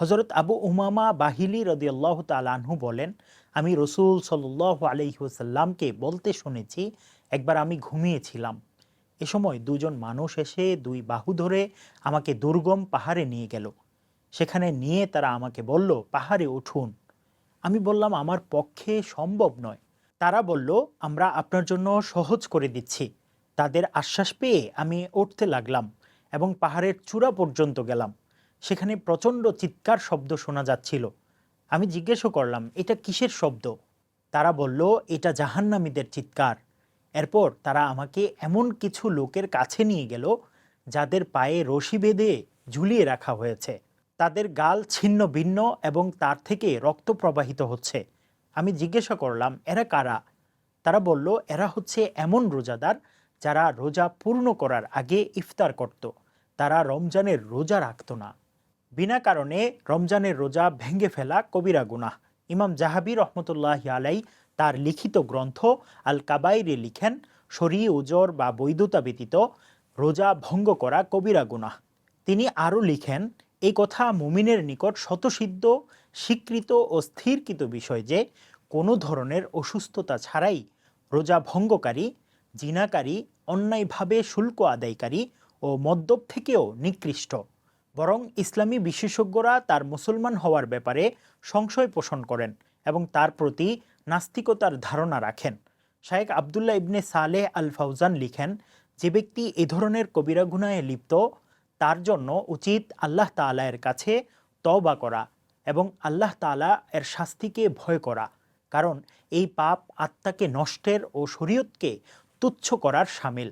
হজরত আবু উমামা বাহিলি রাদিয়াল্লাহু তাআলা আনহু বলেন, আমি রসুল সাল্লাল্লাহু আলাইহি ওয়াসাল্লামকে বলতে শুনেছি, একবার আমি ঘুমিয়েছিলাম। এ সময় দুজন মানুষ এসে দুই বাহু ধরে আমাকে দুর্গম পাহাড়ে নিয়ে গেল। সেখানে নিয়ে তারা আমাকে বলল, পাহাড়ে উঠুন। আমি বললাম, আমার পক্ষে সম্ভব নয়। তারা বলল, আমরা আপনার জন্য সহজ করে দিচ্ছি। তাদের আশ্বাস পেয়ে আমি উঠতে লাগলাম এবং পাহাড়ের চূড়া পর্যন্ত গেলাম। সেখানে প্রচণ্ড চিৎকার শব্দ শোনা যাচ্ছিল। আমি জিজ্ঞেসও করলাম, এটা কিসের শব্দ? তারা বলল, এটা জাহান্নামীদের চিৎকার। এরপর তারা আমাকে এমন কিছু লোকের কাছে নিয়ে গেল যাদের পায়ে রশি বেঁধে ঝুলিয়ে রাখা হয়েছে। তাদের গাল ছিন্ন ভিন্ন এবং তার থেকে রক্ত প্রবাহিত হচ্ছে। আমি জিজ্ঞাসা করলাম, এরা কারা? তারা বলল, এরা হচ্ছে এমন রোজাদার যারা রোজা পূর্ণ করার আগে ইফতার করত। তারা রমজানের রোজা রাখত না। বিনা কারণে রমজানের রোজা ভেঙে ফেলা কবিরা গুনাহ। ইমাম জাহাবি রহমতুল্লাহ আলাই তার লিখিত গ্রন্থ আল কাবাইরে লিখেন, শরী ওজর বা বৈধতা ব্যতীত রোজা ভঙ্গ করা কবিরা গুনাহ। তিনি আরও লিখেন, এই কথা মুমিনের নিকট শতসিদ্ধ, স্বীকৃত ও স্থিরকৃত বিষয় যে কোনো ধরনের অসুস্থতা ছাড়াই রোজা ভঙ্গকারী, জিনাকারী, অন্যায়ভাবে শুল্ক আদায়কারী ও মদ্যপ থেকেও নিকৃষ্ট। বরং ইসলামী বিশেষজ্ঞরা তার মুসলমান হওয়ার ব্যাপারে সংশয় পোষণ করেন এবং তার প্রতি নাস্তিকতার ধারণা রাখেন। শায়েখ আবদুল্লাহ ইবনে সালেহ আল ফাউজান লিখেন, যে ব্যক্তি এ ধরনের কবিরা গুনাহে লিপ্ত, তার জন্য উচিত আল্লাহ তাআলা এর কাছে তওবা করা এবং আল্লাহ তাআলা এর শাস্তিকে ভয় করা। কারণ এই পাপ আত্মাকে নষ্টের ও শরীয়তকে তুচ্ছ করার শামিল।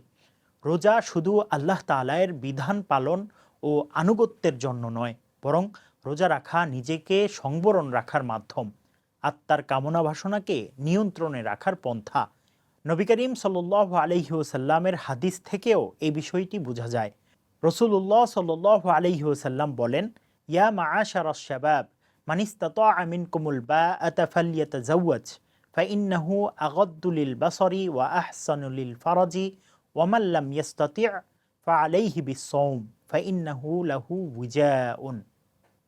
রোজা শুধু আল্লাহ তাআলার বিধান পালন ও আনুগত্যের জন্য নয়, বরং রোজা রাখা নিজেকে সংবরণ রাখার মাধ্যম, আত্মার কামনা বাসনাকে নিয়ন্ত্রণে রাখার পন্থা। নবী করিম সাল্লাল্লাহু আলাইহি ওয়াসাল্লামের হাদিস থেকেও এই বিষয়টি বোঝা যায়। রসুল্লাহ সাল্লাল্লাহু আলাইহি ওয়াসাল্লাম বলেন, ইয়া মাআশারাশ শাবাব মান ইসতাতাআ মিনকুমুল বাআতা ফালইয়াতাযাওয়াজ ফাইন্নাহু আগাদ্দু লিল বাসারি ওয়া আহসানু লিল ফারাজি ওয়া মান লাম ইস্তাতি' ফাআলাইহি বিস-সাওম ফাইন্নাহু লাহু উইজাউন।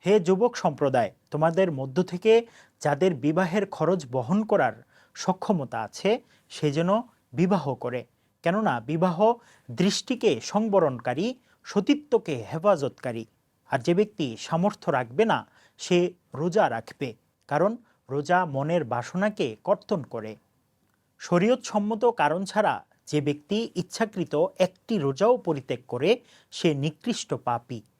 হে যুবক সম্প্রদায়, তোমাদের মধ্য থেকে যাদের বিবাহের খরচ বহন করার সক্ষমতা আছে সে যেন বিবাহ করে। কেননা বিবাহ দৃষ্টিকে সংবরণকারী, সতীত্বকে হেফাজতকারী। আর যে ব্যক্তি সামর্থ্য রাখবে না সে রোজা রাখবে, কারণ রোজা মনের বাসনাকে কর্তন করে। শরীয়ত সম্মত কারণ ছাড়া যে ব্যক্তি ইচ্ছাকৃত একটি রোজাও পরিত্যাগ করে সে নিকৃষ্ট পাপী।